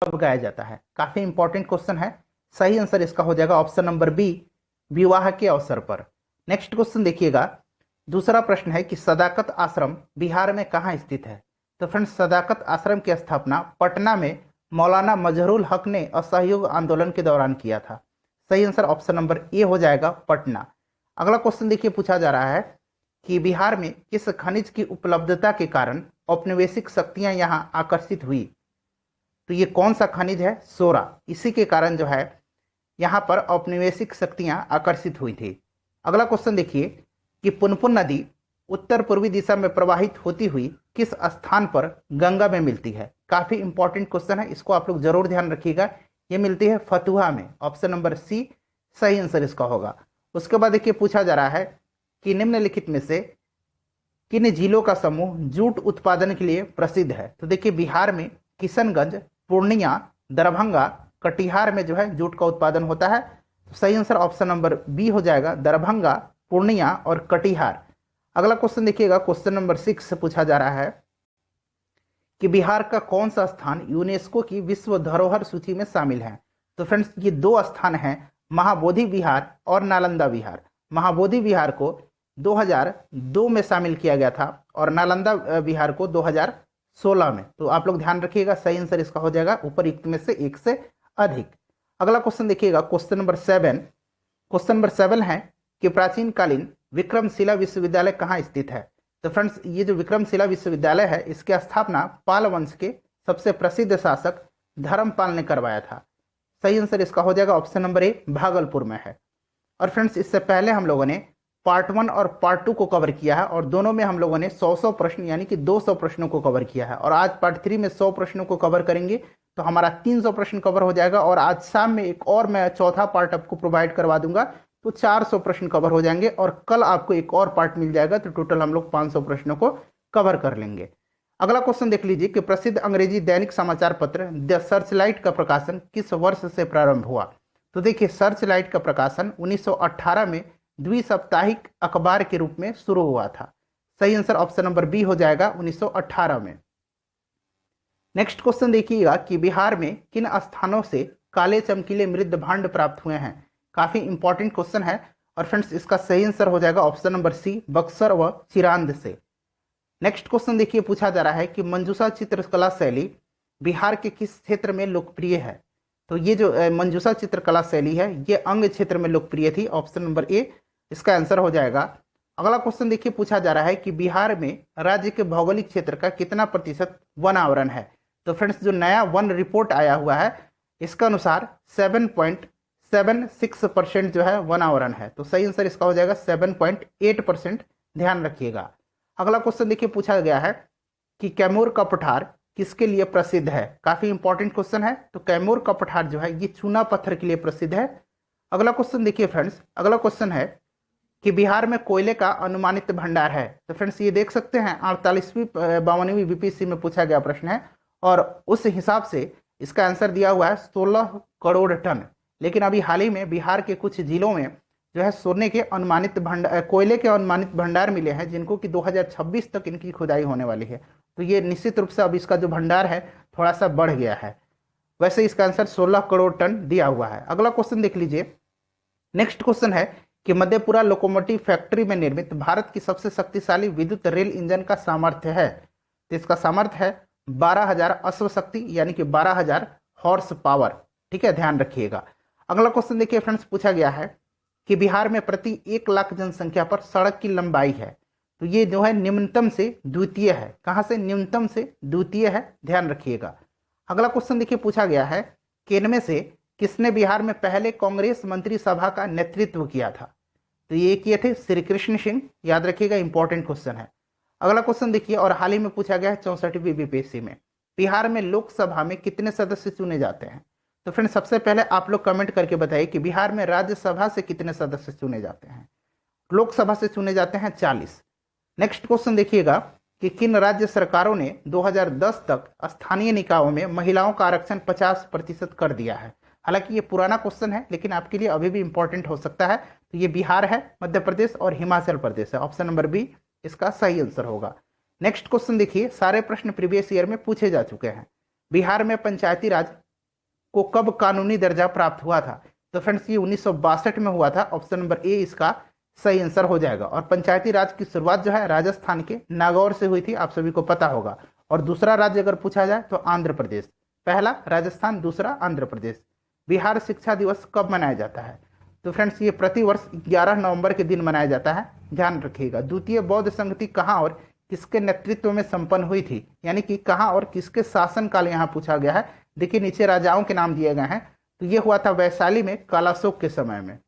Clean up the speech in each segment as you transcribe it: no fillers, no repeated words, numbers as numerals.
कब गाया जाता है? काफी इंपॉर्टेंट क्वेश्चन है। सही आंसर इसका हो जाएगा ऑप्शन नंबर बी, विवाह के अवसर पर। नेक्स्ट क्वेश्चन देखिएगा, दूसरा प्रश्न है कि सदाकत आश्रम बिहार में कहाँ स्थित है? तो फ्रेंड्स, सदाकत आश्रम की स्थापना पटना में मौलाना मजहरुल हक ने असहयोग आंदोलन के दौरान किया था। सही आंसर ऑप्शन नंबर ए हो जाएगा, पटना। अगला क्वेश्चन देखिए, पूछा जा रहा है कि बिहार में किस खनिज की उपलब्धता के कारण औपनिवेशिक शक्तियां यहां आकर्षित हुई? तो ये कौन सा खनिज है? सोरा। इसी के कारण जो है यहां पर औपनिवेशिक शक्तियां आकर्षित हुई थी। अगला क्वेश्चन देखिए कि पुनपुन नदी उत्तर पूर्वी दिशा में प्रवाहित होती हुई किस स्थान पर गंगा में मिलती है? काफी इंपॉर्टेंट क्वेश्चन है, इसको आप लोग जरूर ध्यान रखिएगा। ये मिलती है फतुहा में। ऑप्शन नंबर सी सही आंसर इसका होगा। उसके बाद देखिए, पूछा जा रहा है कि निम्नलिखित में से किन जिलों का समूह जूट उत्पादन के लिए प्रसिद्ध है? तो देखिए, बिहार में किशनगंज, पूर्णिया, दरभंगा, कटिहार में जो है जूट का उत्पादन होता है। तो सही आंसर ऑप्शन नंबर बी हो जाएगा, दरभंगा, पूर्णिया और कटिहार। अगला क्वेश्चन देखिएगा, क्वेश्चन नंबर 6 से पूछा जा रहा है कि बिहार का कौन सा स्थान यूनेस्को की विश्व धरोहर सूची में शामिल है? तो फ्रेंड्स, ये दो स्थान हैं, महाबोधि विहार और नालंदा विहार। महाबोधि विहार को 2002 में शामिल किया गया था और नालंदा विहार को 2016 में। तो आप लोग ध्यान रखिएगा, सही आंसर इसका हो जाएगा उपरोक्त में से एक से अधिक। अगला क्वेश्चन देखिएगा, क्वेश्चन नंबर 7। क्वेश्चन नंबर 7 है कि प्राचीन कालीन विक्रमशिला विश्वविद्यालय कहाँ स्थित है? तो फ्रेंड्स, ये जो विक्रमशिला विश्वविद्यालय है, इसकी स्थापना पाल वंश के सबसे प्रसिद्ध शासक धर्मपाल ने करवाया था। सही आंसर इसका हो जाएगा ऑप्शन नंबर ए, भागलपुर में है। और फ्रेंड्स, इससे पहले हम लोगों ने पार्ट 1 और पार्ट 2 को कवर किया है और दोनों में हम लोगों ने 100 प्रश्न यानी कि 200 प्रश्नों को कवर किया है। और आज पार्ट 3 में 100 प्रश्नों को कवर करेंगे, तो हमारा 300 प्रश्न कवर हो जाएगा। और आज शाम में एक और मैं चौथा पार्ट आपको प्रोवाइड करवा दूंगा, तो 400 प्रश्न कवर हो जाएंगे। और कल आपको एक और पार्ट मिल जाएगा, तो टोटल हम लोग 500 प्रश्नों को कवर कर लेंगे। अगला क्वेश्चन देख लीजिए कि प्रसिद्ध अंग्रेजी दैनिक समाचार पत्र द सर्चलाइट का प्रकाशन किस वर्ष से प्रारंभ हुआ? तो देखिए, सर्चलाइट का प्रकाशन 1918 में द्विसाप्ताहिक अखबार के रूप में शुरू हुआ था। सही आंसर ऑप्शन नंबर बी हो जाएगा, 1918 में। नेक्स्ट क्वेश्चन देखिएगा कि बिहार में किन स्थानों से काले चमकीले मृद भांड प्राप्त हुए हैं? काफी इंपॉर्टेंट क्वेश्चन है। और फ्रेंड्स, इसका सही आंसर हो जाएगा ऑप्शन नंबर सी, बक्सर व चिरांद से। नेक्स्ट क्वेश्चन देखिए, पूछा जा रहा है कि मंजूषा चित्रकला शैली बिहार के किस क्षेत्र में लोकप्रिय है? तो ये जो मंजूषा चित्रकला शैली है, ये अंग क्षेत्र में लोकप्रिय थी। ऑप्शन नंबर ए इसका आंसर हो जाएगा। अगला क्वेश्चन देखिए, पूछा जा रहा है कि बिहार में राज्य के भौगोलिक क्षेत्र का कितना प्रतिशत वन आवरण है? तो फ्रेंड्स, जो नया वन रिपोर्ट आया हुआ है, इसका अनुसार 7.76% जो है वन आवरण है। तो सही आंसर इसका हो जाएगा 7.8%। ध्यान रखिएगा। अगला क्वेश्चन देखिए, पूछा गया है कि कैमूर का पठार किसके लिए प्रसिद्ध है? काफी इंपॉर्टेंट क्वेश्चन है। तो कैमूर का पठार जो है ये चूना पत्थर के लिए प्रसिद्ध है। अगला क्वेश्चन देखिए फ्रेंड्स, अगला क्वेश्चन है कि बिहार में कोयले का अनुमानित भंडार है। तो फ्रेंड्स, ये देख सकते हैं 48वीं 52वीं बीपीएससी में पूछा गया प्रश्न है और उस हिसाब से इसका आंसर दिया हुआ है 16 करोड़ टन। लेकिन अभी हाल ही में बिहार के कुछ जिलों में जो है सोने के अनुमानित भंडार, कोयले के अनुमानित भंडार मिले हैं, जिनको कि 2026 तक इनकी खुदाई होने वाली है। तो ये निश्चित रूप से अब इसका जो भंडार है थोड़ा सा बढ़ गया है। वैसे इसका आंसर 16 करोड़ टन दिया हुआ है। अगला क्वेश्चन देख लीजिए। नेक्स्ट क्वेश्चन है कि मधेपुरा लोकोमोटिव फैक्ट्री में निर्मित भारत की सबसे शक्तिशाली विद्युत रेल इंजन का सामर्थ्य है? तो इसका सामर्थ्य है 12,000 अश्वशक्ति यानी कि 12,000 हॉर्स पावर। ठीक है, ध्यान रखिएगा। अगला क्वेश्चन देखिए फ्रेंड्स, पूछा गया है कि बिहार में प्रति 1 लाख जनसंख्या पर सड़क की लंबाई है। तो ये जो है निम्नतम से द्वितीय है। कहां से? न्यूनतम से द्वितीय है, ध्यान रखिएगा। अगला क्वेश्चन देखिए, पूछा गया है कि इनमें से किसने बिहार में पहले कांग्रेस मंत्री सभा का नेतृत्व किया था? तो ये किए थे श्री कृष्ण सिंह। याद रखिएगा, इंपॉर्टेंट क्वेश्चन है। अगला क्वेश्चन देखिए, और हाल ही में पूछा गया है 64वीं बीपीएससी में, बिहार में लोकसभा में कितने सदस्य चुने जाते हैं? तो फ्रेंड, सबसे पहले आप लोग कमेंट करके बताइए कि बिहार में राज्यसभा से कितने सदस्य चुने जाते हैं? लोकसभा से चुने जाते हैं 40। नेक्स्ट क्वेश्चन देखिएगा कि किन राज्य सरकारों ने 2010 तक स्थानीय निकायों में महिलाओं का आरक्षण 50% कर दिया है? हालांकि ये पुराना क्वेश्चन है, लेकिन आपके लिए अभी भी इंपॉर्टेंट हो सकता है। तो ये बिहार है, मध्य प्रदेश और हिमाचल प्रदेश है। ऑप्शन नंबर बी इसका सही आंसर होगा। नेक्स्ट क्वेश्चन देखिए, सारे प्रश्न प्रीवियस ईयर में पूछे जा चुके हैं। बिहार में पंचायती राज को कब कानूनी दर्जा प्राप्त हुआ था? तो फ्रेंड्स ये 1962 में हुआ था। ऑप्शन नंबर ए इसका सही आंसर हो जाएगा। और पंचायती राज की शुरुआत जो है राजस्थान के नागौर से हुई थी, आप सभी को पता होगा। और दूसरा राज्य अगर पूछा जाए तो आंध्र प्रदेश। पहला राजस्थान, दूसरा आंध्र प्रदेश। बिहार शिक्षा दिवस कब मनाया जाता है? तो फ्रेंड्स ये प्रतिवर्ष 11 नवंबर के दिन मनाया जाता है, ध्यान रखिएगा। द्वितीय बौद्ध संगति कहाँ और किसके नेतृत्व में संपन्न हुई थी? यानी कि कहाँ और किसके शासनकाल यहाँ पूछा गया है। देखिए नीचे राजाओं के नाम दिए गए हैं, तो ये हुआ था वैशाली में कालाशोक के समय में।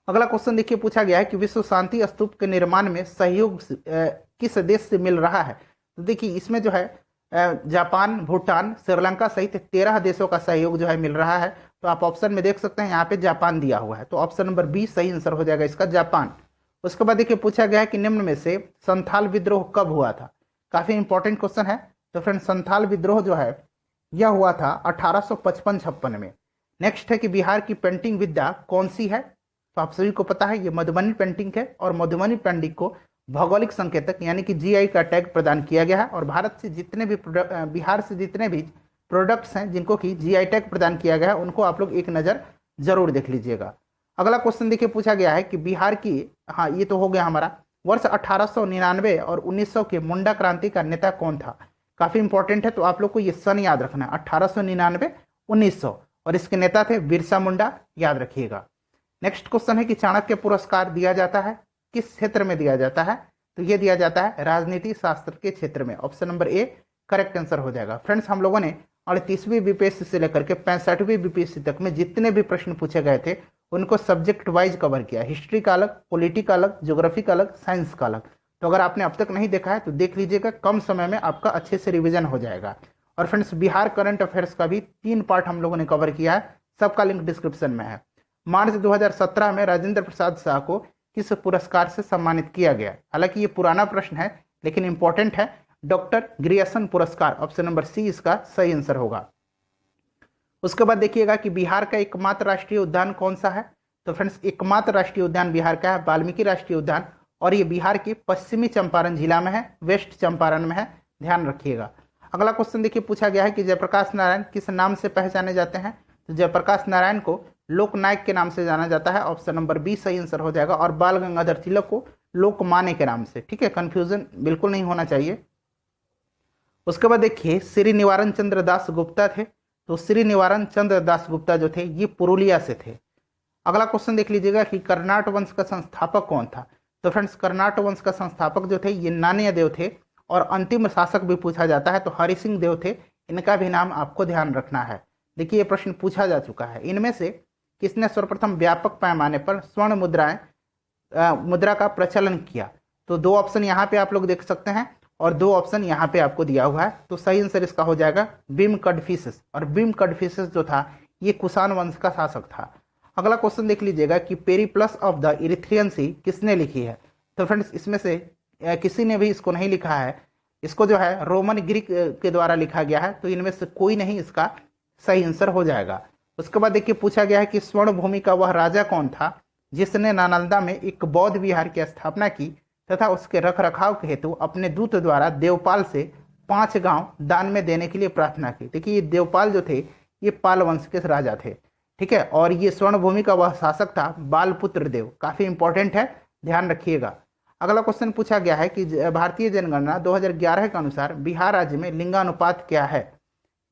अगला क्वेश्चन देखिए पूछा गया है कि विश्व शांति स्तूप के निर्माण में सहयोग किस देश से मिल रहा है? तो देखिए इसमें जो है जापान, भूटान, श्रीलंका सहित 13 देशों का सहयोग जो है मिल रहा है। तो आप ऑप्शन में देख सकते हैं यहाँ पे जापान दिया हुआ है, तो ऑप्शन नंबर बी सही आंसर हो जाएगा इसका, जापान। उसके बाद देखिए पूछा गया है कि निम्न में से संथाल विद्रोह कब हुआ था? काफी इंपॉर्टेंट क्वेश्चन है। तो फ्रेंड संथाल विद्रोह जो है यह हुआ था 1855-56 में। नेक्स्ट है कि बिहार की पेंटिंग विद्या कौन सी है? तो आप सभी को पता है ये मधुबनी पेंटिंग है, और मधुबनी पेंटिंग को भौगोलिक संकेतक यानी कि जीआई का टैग प्रदान किया गया है। और भारत से जितने भी बिहार से जितने भी प्रोडक्ट्स हैं जिनको कि जीआई टैग प्रदान किया गया है उनको आप लोग एक नज़र जरूर देख लीजिएगा। अगला क्वेश्चन देखिए पूछा गया है कि बिहार की, हाँ ये तो हो गया हमारा, वर्ष 1899 और 1900 के मुंडा क्रांति का नेता कौन था? काफी इंपॉर्टेंट है, तो आप लोग को ये सन याद रखना है, 1899, 1900, और इसके नेता थे बिरसा मुंडा, याद रखिएगा। नेक्स्ट क्वेश्चन है कि चाणक्य पुरस्कार दिया जाता है किस क्षेत्र में दिया जाता है? तो ये दिया जाता है राजनीति शास्त्र के क्षेत्र में। Option number A correct answer हो जाएगा। फ्रेंड्स हम लोगों ने 38वीं बीपीएससी से लेकर के 65वीं बीपीएससी तक में जितने भी प्रश्न पूछे गए थे उनको सब्जेक्ट वाइज कवर किया। हिस्ट्री का अलग, पॉलिटी का अलग, ज्योग्राफी का अलग, साइंस का अलग। तो अगर आपने अब तक नहीं देखा है तो देख लीजिएगा, कम समय में आपका अच्छे से रिविजन हो जाएगा। और फ्रेंड्स बिहार करंट अफेयर्स का भी 3 पार्ट हम लोगों ने कवर किया है, सबका लिंक डिस्क्रिप्शन में है। मार्च 2017 में राजेंद्र प्रसाद शाह को किस पुरस्कार से सम्मानित किया गया? हालांकि ये पुराना प्रश्न है लेकिन इंपॉर्टेंट है, डॉक्टर ग्रियर्सन पुरस्कार। ऑप्शन नंबर सी इसका सही आंसर होगा। उसके बाद देखिएगा कि बिहार का एकमात्र राष्ट्रीय उद्यान कौन सा है? तो फ्रेंड्स एकमात्र राष्ट्रीय उद्यान बिहार का है वाल्मीकि राष्ट्रीय उद्यान, और ये बिहार के पश्चिमी चंपारण जिला में है, वेस्ट चंपारण में है, ध्यान रखिएगा। अगला क्वेश्चन देखिए पूछा गया है कि जयप्रकाश नारायण किस नाम से पहचाने जाते हैं? तो जयप्रकाश नारायण को लोकनायक के नाम से जाना जाता है। ऑप्शन नंबर बी सही आंसर हो जाएगा। और बाल गंगाधर तिलक को लोकमान्य के नाम से, ठीक है, कंफ्यूजन बिल्कुल नहीं होना चाहिए। उसके बाद देखिए श्री निवारण चंद्र दास गुप्ता थे, तो श्री निवारण चंद्र दास गुप्ता जो थे ये पुरुलिया से थे। अगला क्वेश्चन देख लीजिएगा कि कर्नाट वंश का संस्थापक कौन था? तो फ्रेंड्स कर्नाट वंश का संस्थापक जो थे ये नान्य देव थे, और अंतिम शासक भी पूछा जाता है तो हरि सिंह देव थे, इनका भी नाम आपको ध्यान रखना है। देखिए ये प्रश्न पूछा जा चुका है। इनमें से किसने सर्वप्रथम व्यापक पैमाने पर स्वर्ण मुद्रा का प्रचलन किया? तो 2 ऑप्शन यहाँ पे आप लोग देख सकते हैं और 2 ऑप्शन यहाँ पे आपको दिया हुआ है, तो सही आंसर इसका हो जाएगा भीम कड़फिसेस। और भीम कड़फिसेस जो था ये कुषाण वंश का शासक था। अगला क्वेश्चन देख लीजिएगा कि पेरिप्लस ऑफ द इरिथ्रियन सी किसने लिखी है? तो फ्रेंड्स इसमें से किसी ने भी इसको नहीं लिखा है, इसको जो है रोमन ग्रीक के द्वारा लिखा गया है, तो इनमें से कोई नहीं इसका सही आंसर हो जाएगा। उसके बाद देखिए पूछा गया है कि स्वर्ण भूमि का वह राजा कौन था जिसने नालंदा में एक बौद्ध विहार की स्थापना की तथा उसके रखरखाव के हेतु अपने दूत द्वारा देवपाल से 5 गांव दान में देने के लिए प्रार्थना की? देखिए ये देवपाल जो थे ये पाल वंश के राजा थे, ठीक है। और ये स्वर्ण भूमि का वह शासक था बालपुत्र देव, काफी इंपॉर्टेंट है, ध्यान रखिएगा। अगला क्वेश्चन पूछा गया है कि भारतीय जनगणना 2011 के अनुसार बिहार राज्य में लिंगानुपात क्या है?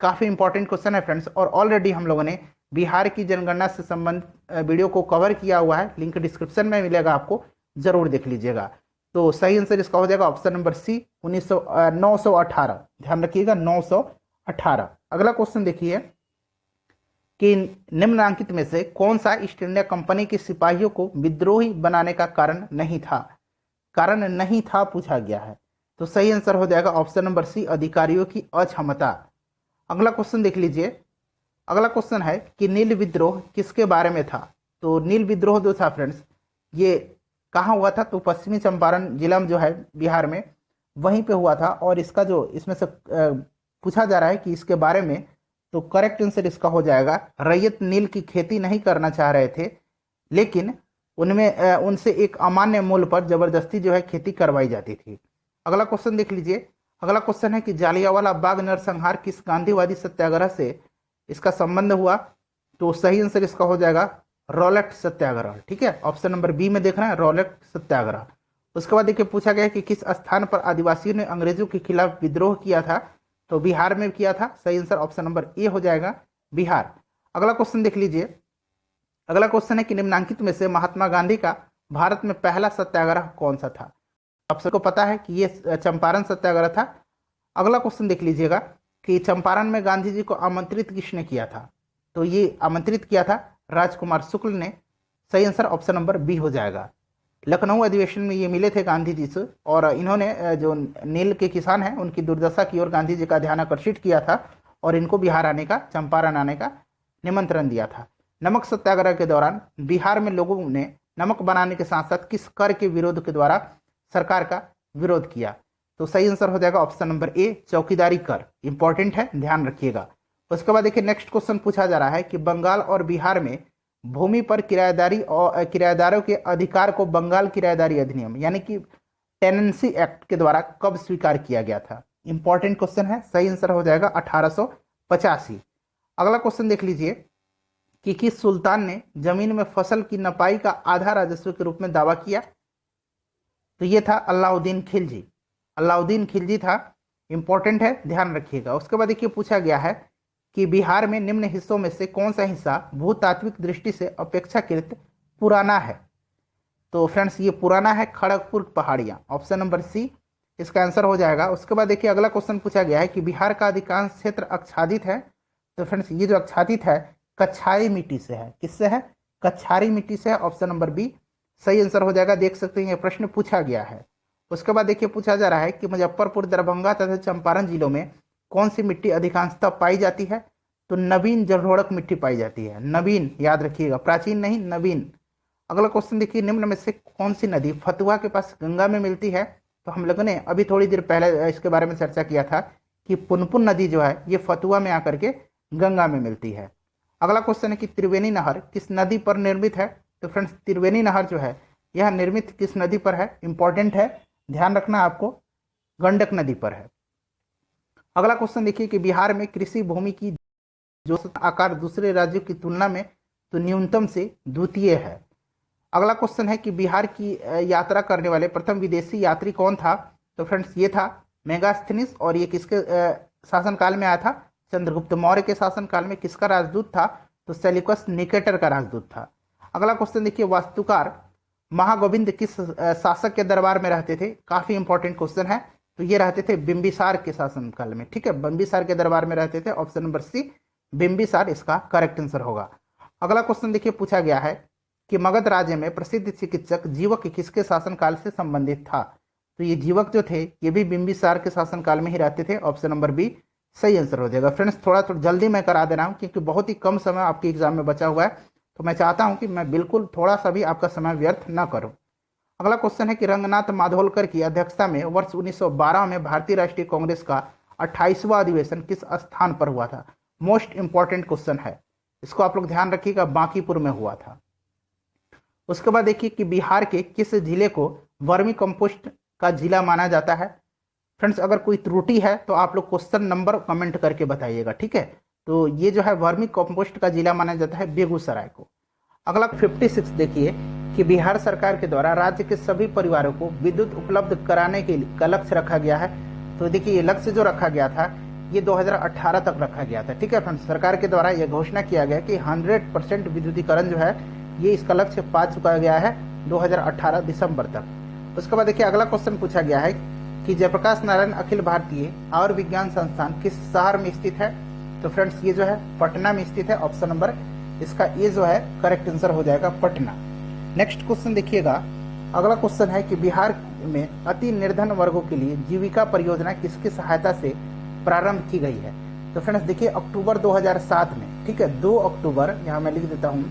काफी इंपॉर्टेंट क्वेश्चन है फ्रेंड्स, और ऑलरेडी हम लोगों ने बिहार की जनगणना से संबंधित वीडियो को कवर किया हुआ है, लिंक डिस्क्रिप्शन में मिलेगा, आपको जरूर देख लीजिएगा। तो सही आंसर इसका हो जाएगा ऑप्शन नंबर सी 918, ध्यान रखिएगा 918। अगला क्वेश्चन देखिए कि निम्नलिखित में से कौन सा ईस्ट इंडिया कंपनी के सिपाहियों को विद्रोही बनाने का कारण नहीं था? कारण नहीं था पूछा गया है, तो सही आंसर हो जाएगा ऑप्शन नंबर सी अधिकारियों की अक्षमता। अगला क्वेश्चन देख लीजिए। अगला क्वेश्चन है कि नील विद्रोह किसके बारे में था? तो नील विद्रोह जो था फ्रेंड्स ये कहाँ हुआ था? तो पश्चिमी चंपारण जिला में जो है बिहार में, वहीं पे हुआ था। और इसका जो इसमें से पूछा जा रहा है कि इसके बारे में, तो करेक्ट आंसर इसका हो जाएगा रैयत नील की खेती नहीं करना चाह रहे थे, लेकिन उनमें उनसे एक अमान्य मूल्य पर जबरदस्ती जो है खेती करवाई जाती थी। अगला क्वेश्चन देख लीजिए। अगला क्वेश्चन है कि जालियांवाला बाग नरसंहार किस गांधीवादी सत्याग्रह से इसका संबंध हुआ, तो सही आंसर इसका हो जाएगा रॉलेट सत्याग्रह। ठीक है, ऑप्शन नंबर बी में देख रहे हैं रॉलेट सत्याग्रह। उसके बाद देखिए पूछा गया है कि किस स्थान पर आदिवासियों ने अंग्रेजों के खिलाफ विद्रोह किया था, तो बिहार में किया था। सही आंसर ऑप्शन नंबर ए हो जाएगा बिहार। अगला क्वेश्चन देख लीजिए। अगला क्वेश्चन है कि निम्नलिखित में से महात्मा गांधी का भारत में पहला सत्याग्रह कौन सा था। आप सबको पता है कि ये चंपारण सत्याग्रह था। अगला क्वेश्चन देख लीजिएगा कि चंपारण में गांधी जी को आमंत्रित किसने किया था, तो ये आमंत्रित किया था राजकुमार शुक्ल ने। सही आंसर ऑप्शन नंबर बी हो जाएगा। लखनऊ अधिवेशन में ये मिले थे गांधी जी से, और इन्होंने जो नील के किसान हैं उनकी दुर्दशा की ओर गांधी जी का ध्यान आकर्षित किया था और इनको बिहार आने का, चंपारण आने का निमंत्रण दिया था। नमक सत्याग्रह के दौरान बिहार में लोगों ने नमक बनाने के साथ साथ किस कर के विरोध के द्वारा सरकार का विरोध किया, तो सही आंसर हो जाएगा ऑप्शन नंबर ए चौकीदारी कर। इंपॉर्टेंट है, ध्यान रखिएगा। उसके बाद देखिए नेक्स्ट क्वेश्चन पूछा जा रहा है कि बंगाल और बिहार में भूमि पर किराएदारी और किराएदारों के अधिकार को बंगाल किराएदारी अधिनियम यानी कि टेनेंसी एक्ट के द्वारा कब स्वीकार किया गया था। इंपॉर्टेंट क्वेश्चन है, सही आंसर हो जाएगा 1885। अगला क्वेश्चन देख लीजिए कि किस सुल्तान ने जमीन में फसल की नपाई का आधा राजस्व के रूप में दावा किया, तो ये था अलाउद्दीन खिलजी। अलाउद्दीन खिलजी था। इंपॉर्टेंट है, ध्यान रखिएगा। उसके बाद देखिए पूछा गया है कि बिहार में निम्न हिस्सों में से कौन सा हिस्सा भूतात्विक दृष्टि से अपेक्षाकृत पुराना है, तो फ्रेंड्स ये पुराना है खड़गपुर पहाड़ियां। ऑप्शन नंबर सी इसका आंसर हो जाएगा। उसके बाद देखिए अगला क्वेश्चन पूछा गया है कि बिहार का अधिकांश क्षेत्र आच्छादित है, तो फ्रेंड्स ये जो आच्छादित है कछारी मिट्टी से है। किससे है? कछारी मिट्टी से है। ऑप्शन नंबर बी सही आंसर हो जाएगा। देख सकते हैं ये प्रश्न पूछा गया है। उसके बाद देखिए पूछा जा रहा है कि मुजफ्फरपुर, दरभंगा तथा चंपारण जिलों में कौन सी मिट्टी अधिकांशतः पाई जाती है, तो नवीन जलोढ़क मिट्टी पाई जाती है। नवीन याद रखिएगा, प्राचीन नहीं, नवीन। अगला क्वेश्चन देखिए निम्न में से कौन सी नदी फतुहा के पास गंगा में मिलती है, तो हम लोगों ने अभी थोड़ी देर पहले इसके बारे में चर्चा किया था कि पुनपुन नदी जो है ये फतुहा में आकर के गंगा में मिलती है। अगला क्वेश्चन है कि त्रिवेणी नहर किस नदी पर निर्मित है, तो फ्रेंड्स त्रिवेणी नहर जो है यह निर्मित किस नदी पर है, इंपॉर्टेंट है, ध्यान रखना आपको, गंडक नदी पर है। अगला क्वेश्चन देखिए कि बिहार में कृषि भूमि की जो आकार दूसरे राज्यों की तुलना में तो न्यूनतम से द्वितीय है। अगला क्वेश्चन है कि बिहार की यात्रा करने वाले प्रथम विदेशी यात्री कौन था, तो फ्रेंड्स ये था मेगास्थनीज, और ये किसके शासनकाल में आया था? चंद्रगुप्त मौर्य के शासनकाल में। किसका राजदूत था? तो सेल्यूकस निकेटर का राजदूत था। अगला क्वेश्चन देखिए वास्तुकार महागोविंद किस शासक के दरबार में रहते थे, काफी इंपॉर्टेंट क्वेश्चन है, तो ये रहते थे बिंबिसार के शासनकाल में। ठीक है, बिंबिसार के दरबार में रहते थे। ऑप्शन नंबर सी बिंबिसार इसका करेक्ट आंसर होगा। अगला क्वेश्चन देखिए पूछा गया है कि मगध राज्य में प्रसिद्ध चिकित्सक जीवक किसके शासनकाल से संबंधित था, तो ये जीवक जो थे ये भी बिंबिसार के शासनकाल में ही रहते थे। ऑप्शन नंबर बी सही आंसर हो जाएगा। फ्रेंड्स थोड़ा जल्दी मैं करा दे रहा हूँ क्योंकि बहुत ही कम समय आपके एग्जाम में बचा हुआ है, तो मैं चाहता हूं कि मैं बिल्कुल थोड़ा सा भी आपका समय व्यर्थ न करूं। अगला क्वेश्चन है कि रंगनाथ माधोलकर की अध्यक्षता में वर्ष 1912 में भारतीय राष्ट्रीय कांग्रेस का 28वां अधिवेशन किस स्थान पर हुआ था। मोस्ट इंपॉर्टेंट क्वेश्चन है, इसको आप लोग ध्यान रखिएगा, बांकीपुर में हुआ था। उसके बाद देखिए कि बिहार के किस जिले को वर्मी कंपोस्ट का जिला माना जाता है। फ्रेंड्स अगर कोई त्रुटि है तो आप लोग क्वेश्चन नंबर कमेंट करके बताइएगा। ठीक है, तो ये जो है वर्मी कंपोस्ट का जिला माना जाता है बेगूसराय को। अगला 56 देखिए कि बिहार सरकार के द्वारा राज्य के सभी परिवारों को विद्युत उपलब्ध कराने के लिए का लक्ष्य रखा गया है। तो देखिए ये लक्ष्य जो रखा गया था ये 2018 तक रखा गया था। ठीक है फ्रेंड्स, सरकार के द्वारा यह घोषणा किया गया कि 100% विद्युतीकरण जो है ये इसका लक्ष्य पा चुका गया है 2018 दिसंबर तक। उसके बाद देखिए अगला क्वेश्चन पूछा गया है कि जयप्रकाश नारायण अखिल भारतीय आयुर्विज्ञान संस्थान किस शहर में स्थित है, तो फ्रेंड्स ये जो है पटना में स्थित है। ऑप्शन नंबर इसका ये जो है करेक्ट आंसर हो जाएगा पटना। नेक्स्ट क्वेश्चन देखिएगा। अगला क्वेश्चन है कि बिहार में अति निर्धन वर्गों के लिए जीविका परियोजना किसकी सहायता से प्रारंभ की गई है, तो फ्रेंड्स देखिए अक्टूबर 2007 में, ठीक है 2 अक्टूबर यहाँ मैं लिख देता हूँ,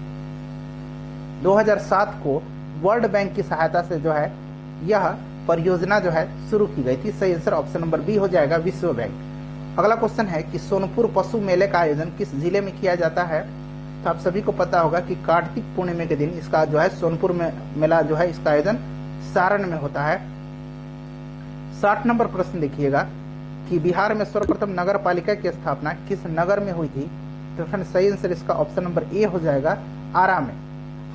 2007 को वर्ल्ड बैंक की सहायता से जो है यह परियोजना जो है शुरू की गई थी। सही आंसर ऑप्शन नंबर बी हो जाएगा विश्व बैंक। अगला क्वेश्चन है कि सोनपुर पशु मेले का आयोजन किस जिले में किया जाता है, तो आप सभी को पता होगा कि कार्तिक पूर्णिमा के दिन इसका जो है सोनपुर में मेला जो है इसका आयोजन सारण में होता है। 60 नंबर प्रश्न देखिएगा कि बिहार में सर्वप्रथम नगर पालिका की स्थापना किस नगर में हुई थी, तो फ्रेंड्स सही आंसर इसका ऑप्शन नंबर ए हो जाएगा, आरा में।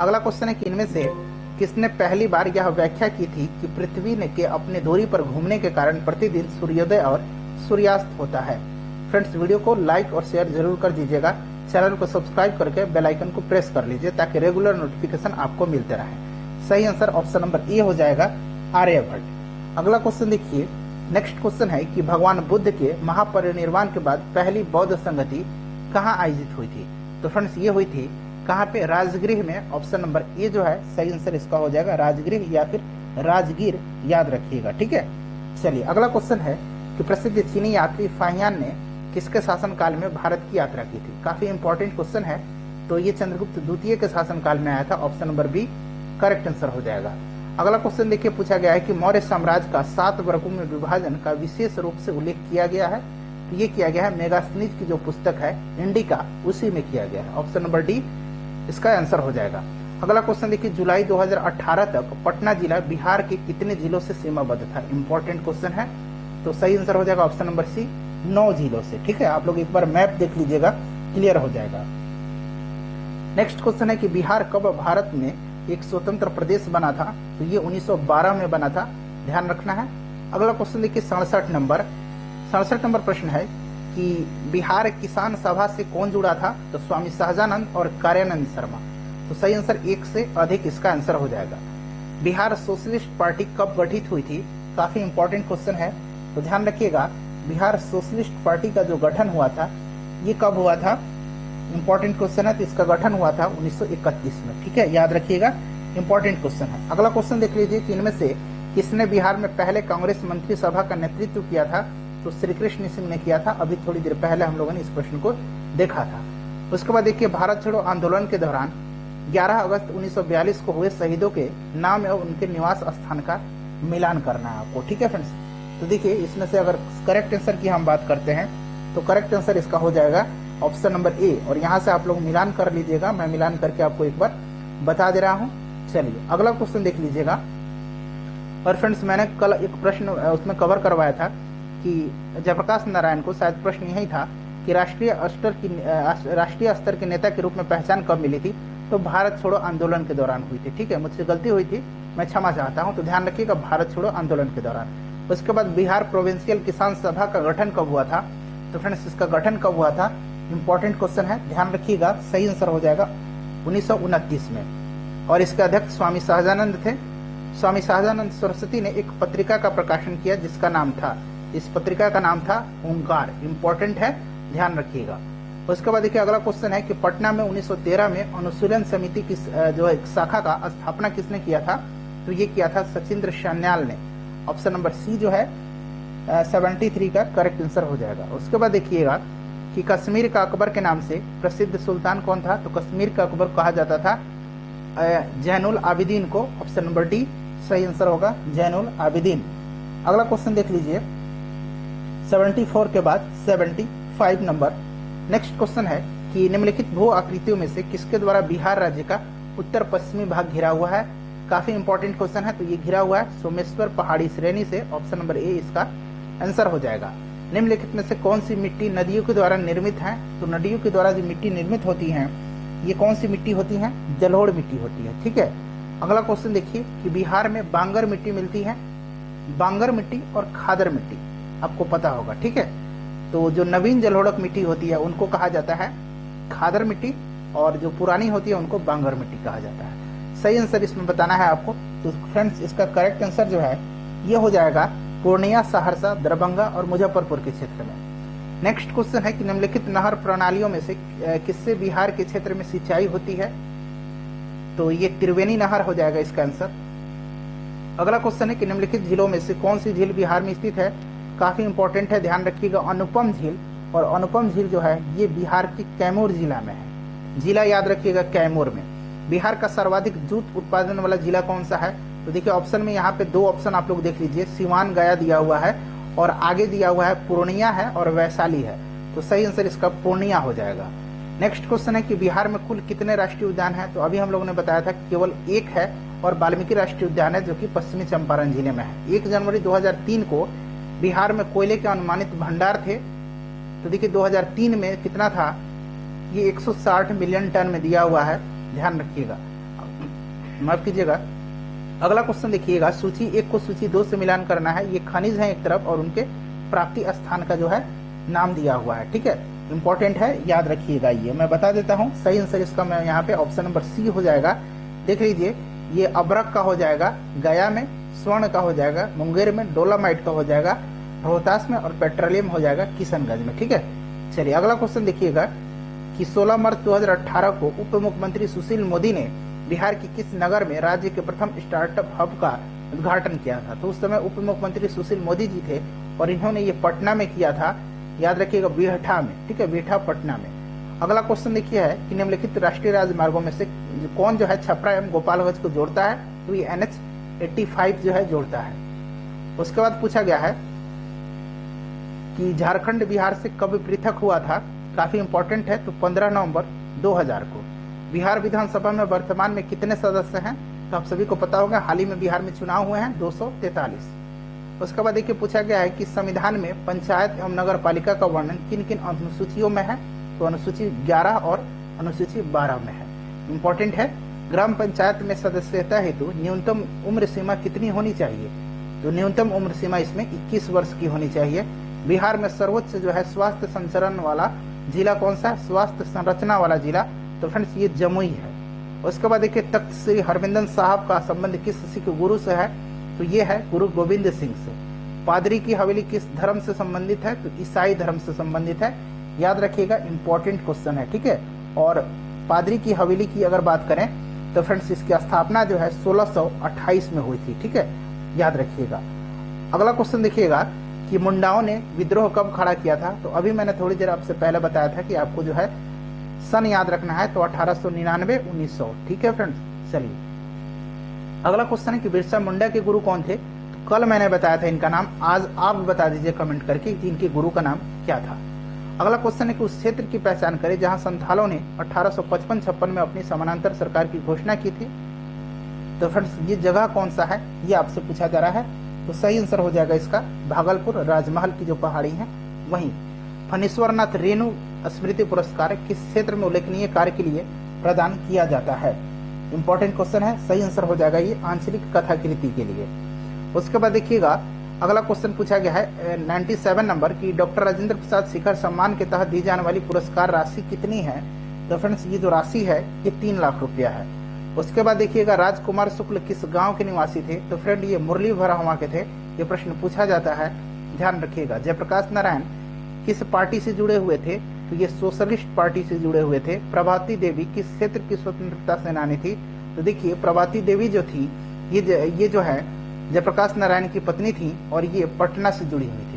अगला क्वेश्चन है कि इनमें से किसने पहली बार यह व्याख्या की थी कि पृथ्वी ने के अपने धुरी पर घूमने के कारण प्रतिदिन सूर्योदय और सूर्यास्त होता है। फ्रेंड्स वीडियो को लाइक और शेयर जरूर कर दीजिएगा, चैनल को सब्सक्राइब करके बेल आइकन को प्रेस कर लीजिए ताकि रेगुलर नोटिफिकेशन आपको मिलते रहे। सही आंसर ऑप्शन नंबर ए हो जाएगा, आर्यभट्ट। अगला क्वेश्चन देखिए, नेक्स्ट क्वेश्चन है कि भगवान बुद्ध के महापरिनिर्वाण के बाद पहली बौद्ध संगति कहाँ आयोजित हुई थी। तो फ्रेंड्स ये हुई थी कहाँ पे, राजगृह में। ऑप्शन नंबर ए जो है सही आंसर इसका हो जाएगा राजगृह या फिर राजगीर, याद रखिएगा, ठीक है। चलिए अगला क्वेश्चन है कि प्रसिद्ध चीनी यात्री फाहियान ने किसके शासनकाल में भारत की यात्रा की थी। काफी इंपॉर्टेंट क्वेश्चन है। तो ये चंद्रगुप्त द्वितीय के शासनकाल में आया था। Option number B correct answer हो जाएगा। अगला क्वेश्चन देखिए, पूछा गया है कि मौर्य साम्राज्य का 7 वर्गों में विभाजन का विशेष रूप से उल्लेख किया गया है। तो ये किया गया है मेगास्थनीज की जो पुस्तक है इंडिका, उसी में किया गया है। ऑप्शन नंबर डी इसका आंसर हो जाएगा। अगला क्वेश्चन देखिए, जुलाई 2018 तक पटना जिला बिहार के कितने जिलों से सीमाबद्ध था। इंपॉर्टेंट क्वेश्चन है। तो सही आंसर हो जाएगा ऑप्शन नंबर सी, 9 जिलों से, ठीक है। आप लोग एक बार मैप देख लीजिएगा, क्लियर हो जाएगा। नेक्स्ट क्वेश्चन है कि बिहार कब भारत में एक स्वतंत्र प्रदेश बना था। तो ये 1912 में बना था, ध्यान रखना है। अगला क्वेश्चन देखिए 67 नंबर प्रश्न है कि बिहार किसान सभा से कौन जुड़ा था। तो स्वामी सहजानंद और कार्यानंद शर्मा। तो सही आंसर एक से अधिक इसका आंसर हो जाएगा। बिहार सोशलिस्ट पार्टी कब गठित हुई थी, काफी इंपॉर्टेंट क्वेश्चन है। तो ध्यान रखिएगा, बिहार सोशलिस्ट पार्टी का जो गठन हुआ था ये कब हुआ था, इंपॉर्टेंट क्वेश्चन है। तो इसका गठन हुआ था 1931 में, ठीक है, याद रखिएगा, इंपॉर्टेंट क्वेश्चन है। अगला क्वेश्चन देख लीजिए कि इनमें से किसने बिहार में पहले कांग्रेस मंत्री सभा का नेतृत्व किया था। तो श्री कृष्ण सिंह ने किया था। अभी थोड़ी देर पहले हम लोगों ने इस प्रश्न को देखा था। उसके बाद देखिए, भारत छोड़ो आंदोलन के दौरान 11 अगस्त 1942 को हुए शहीदों के नाम एवं उनके निवास स्थान का मिलान करना है आपको, ठीक है फ्रेंड्स। तो देखिए इसमें से अगर करेक्ट आंसर की हम बात करते हैं तो करेक्ट आंसर इसका हो जाएगा ऑप्शन नंबर ए। और यहाँ से आप लोग मिलान कर लीजिएगा, मैं मिलान करके आपको एक बार बता दे रहा हूँ। चलिए अगला क्वेश्चन देख लीजिएगा। और फ्रेंड्स मैंने कल एक प्रश्न उसमें कवर करवाया था कि जयप्रकाश नारायण को, शायद प्रश्न यही था कि राष्ट्रीय स्तर के नेता के रूप में पहचान कब मिली थी। तो भारत छोड़ो आंदोलन के दौरान हुई थी, ठीक है, मुझसे गलती हुई थी, मैं क्षमा चाहता हूँ। तो ध्यान रखिएगा, भारत छोड़ो आंदोलन के दौरान। उसके बाद बिहार प्रोविंशियल किसान सभा का गठन कब हुआ था। तो फ्रेंड्स इसका गठन कब हुआ था, इंपॉर्टेंट क्वेश्चन है, ध्यान रखिएगा। सही आंसर हो जाएगा 1929 में। और इसके अध्यक्ष स्वामी सहजानंद थे। स्वामी सहजानंद सरस्वती ने एक पत्रिका का प्रकाशन किया जिसका नाम था, इस पत्रिका का नाम था ओंकार। इंपॉर्टेंट है, ध्यान रखिएगा। उसके बाद देखिए अगला क्वेश्चन है कि पटना में 1913 में अनुशीलन समिति की जो एक शाखा का स्थापना किसने किया था। तो ये किया था सचिंद्र सान्याल ने। ऑप्शन नंबर सी जो है 73 का करेक्ट आंसर हो जाएगा। उसके बाद देखिएगा कि कश्मीर का अकबर के नाम से प्रसिद्ध सुल्तान कौन था। तो कश्मीर का अकबर कहा जाता था जैनुल आबिदीन को। ऑप्शन नंबर डी सही आंसर होगा, जैनुल आबिदीन। अगला क्वेश्चन देख लीजिए 74 के बाद 75 नंबर। नेक्स्ट क्वेश्चन है कि निम्नलिखित भू आकृतियों में से किसके द्वारा बिहार राज्य का उत्तर पश्चिमी भाग घिरा हुआ है। काफी इंपॉर्टेंट क्वेश्चन है। तो ये घिरा हुआ है सोमेश्वर पहाड़ी श्रेणी से। ऑप्शन नंबर ए इसका आंसर हो जाएगा। निम्नलिखित में से कौन सी मिट्टी नदियों के द्वारा निर्मित है। तो नदियों के द्वारा जो मिट्टी निर्मित होती है ये कौन सी मिट्टी होती है, जलोढ़ मिट्टी होती है, ठीक है। अगला क्वेश्चन देखिए कि बिहार में बांगर मिट्टी मिलती है। बांगर मिट्टी और खादर मिट्टी आपको पता होगा, ठीक है। तो जो नवीन जलोढ़क मिट्टी होती है उनको कहा जाता है खादर मिट्टी, और जो पुरानी होती है उनको बांगर मिट्टी कहा जाता है। सही आंसर इसमें बताना है आपको। तो फ्रेंड्स इसका करेक्ट आंसर जो है ये हो जाएगा पूर्णिया, सहरसा, दरभंगा और मुजफ्फरपुर के क्षेत्र में। नेक्स्ट क्वेश्चन है कि निम्नलिखित नहर प्रणालियों में से किससे बिहार के क्षेत्र में सिंचाई होती है। तो ये त्रिवेणी नहर हो जाएगा इसका आंसर। अगला क्वेश्चन है कि निम्नलिखित झीलों में से कौन सी झील बिहार में स्थित है। काफी इंपॉर्टेंट है, ध्यान रखिएगा, अनुपम झील। और अनुपम झील जो है ये बिहार के कैमूर जिला में है। जिला याद रखिएगा कैमूर में। बिहार का सर्वाधिक जूट उत्पादन वाला जिला कौन सा है। तो देखिए ऑप्शन में यहाँ पे 2 ऑप्शन आप लोग देख लीजिए, सिवान गया दिया हुआ है और आगे दिया हुआ है पूर्णिया है और वैशाली है। तो सही आंसर इसका पूर्णिया हो जाएगा। नेक्स्ट क्वेश्चन है कि बिहार में कुल कितने राष्ट्रीय उद्यान हैं। तो अभी हम लोगों ने बताया था कि केवल एक है और वाल्मीकि राष्ट्रीय उद्यान है जो कि पश्चिमी चंपारण जिले में है। 1 जनवरी 2003 को बिहार में कोयले के अनुमानित भंडार थे। तो देखिए 2003 में कितना था, ये 160 मिलियन टन में दिया हुआ है, ध्यान रखिएगा, माफ कीजिएगा। अगला क्वेश्चन देखिएगा, सूची 1 को सूची 2 से मिलान करना है। ये खनिज है एक तरफ और उनके प्राप्ति स्थान का जो है नाम दिया हुआ है, ठीक है, इंपॉर्टेंट है, याद रखिएगा। ये मैं बता देता हूँ, सही आंसर इसका मैं यहाँ पे ऑप्शन नंबर सी हो जाएगा। देख लीजिए, ये अब्रक का हो जाएगा, गया में, स्वर्ण का हो जाएगा, मुंगेर में, डोलामाइट का हो जाएगा, रोहतास में, और पेट्रोलियम हो जाएगा किशनगंज में, ठीक है। चलिए अगला क्वेश्चन देखिएगा कि 16 मार्च 2018 को उप मुख्यमंत्री सुशील मोदी ने बिहार के किस नगर में राज्य के प्रथम स्टार्टअप हब का उद्घाटन किया था? तो उस समय उप मुख्यमंत्री सुशील मोदी जी थे और इन्होंने ये पटना में किया था, याद रखिएगा, बीहटा में, ठीक है, बीहटा पटना में। अगला क्वेश्चन देखिए है कि निम्नलिखित राष्ट्रीय राजमार्गों में से कौन जो है छपरा एवं गोपालगंज को जोड़ता है? तो ये NH-85 जो है जोड़ता है। उसके बाद पूछा गया है कि झारखंड बिहार से कब पृथक हुआ था? काफी इंपॉर्टेंट है, तो 15 नवंबर 2000 को। बिहार विधानसभा में वर्तमान में कितने सदस्य हैं? तो आप सभी को पता होगा, हाल ही में बिहार में चुनाव हुए हैं 243। उसके बाद देखिए पूछा गया है कि संविधान में पंचायत एवं नगर पालिका का वर्णन किन किन अनुसूचियों में है? तो अनुसूची 11 और अनुसूची 12 में है, इंपॉर्टेंट है। ग्राम पंचायत में सदस्यता हेतु न्यूनतम उम्र सीमा कितनी होनी चाहिए? तो न्यूनतम उम्र सीमा इसमें 21 वर्ष की होनी चाहिए। बिहार में सर्वोच्च जो है स्वास्थ्य संचरण वाला जिला कौन सा? स्वास्थ्य संरचना वाला जिला, तो फ्रेंड्स ये जमुई है। उसके बाद देखिए तख्त श्री हरमिंदर साहब का संबंध किस सिख गुरु से है? तो ये है गुरु गोविंद सिंह से। पादरी की हवेली किस धर्म से संबंधित है? तो ईसाई धर्म से संबंधित है, याद रखिएगा, इंपॉर्टेंट क्वेश्चन है, ठीक है। और पादरी की हवेली की अगर बात करें तो फ्रेंड्स इसकी स्थापना जो है 1628 में हुई थी, ठीक है, याद रखिएगा। अगला क्वेश्चन देखिएगा कि मुंडाओं ने विद्रोह कब खड़ा किया था? तो अभी मैंने थोड़ी देर आपसे पहले बताया था कि आपको जो है सन याद रखना है, तो 1899 1900, ठीक है फ्रेंड्स। चलिए अगला क्वेश्चन है कि बिरसा मुंडा के गुरु कौन थे? तो कल मैंने बताया था इनका नाम, आज आप बता दीजिए कमेंट करके कि इनके गुरु का नाम क्या था। अगला क्वेश्चन है कि उस क्षेत्र की पहचान करें जहां संथालों ने 1855-56 में अपनी समानांतर सरकार की घोषणा की थी। तो फ्रेंड्स ये जगह कौन सा है, ये आपसे पूछा जा रहा है। तो सही आंसर हो जाएगा इसका भागलपुर, राजमहल की जो पहाड़ी है वहीं। फणीश्वरनाथ रेणु स्मृति पुरस्कार किस क्षेत्र में उल्लेखनीय कार्य के लिए प्रदान किया जाता है? इंपॉर्टेंट क्वेश्चन है, सही आंसर हो जाएगा ये आंचलिक कथाकृति के लिए। उसके बाद देखिएगा अगला क्वेश्चन पूछा गया है 97 नंबर की डॉक्टर राजेंद्र प्रसाद शिखर सम्मान के तहत दी जाने वाली पुरस्कार राशि कितनी है? तो फ्रेंड्स ये जो राशि है ये 3 लाख रुपया है। उसके बाद देखिएगा राजकुमार शुक्ल किस गांव के निवासी थे? तो फ्रेंड ये मुरली भरावा के थे, ये प्रश्न पूछा जाता है, ध्यान रखिएगा। जयप्रकाश नारायण किस पार्टी से जुड़े हुए थे? तो ये सोशलिस्ट पार्टी से जुड़े हुए थे। प्रभाती देवी किस क्षेत्र की स्वतंत्रता सेनानी थी? तो देखिए प्रभाती देवी जो थी ये जो है जयप्रकाश नारायण की पत्नी थी और ये पटना से जुड़ी हुई थी।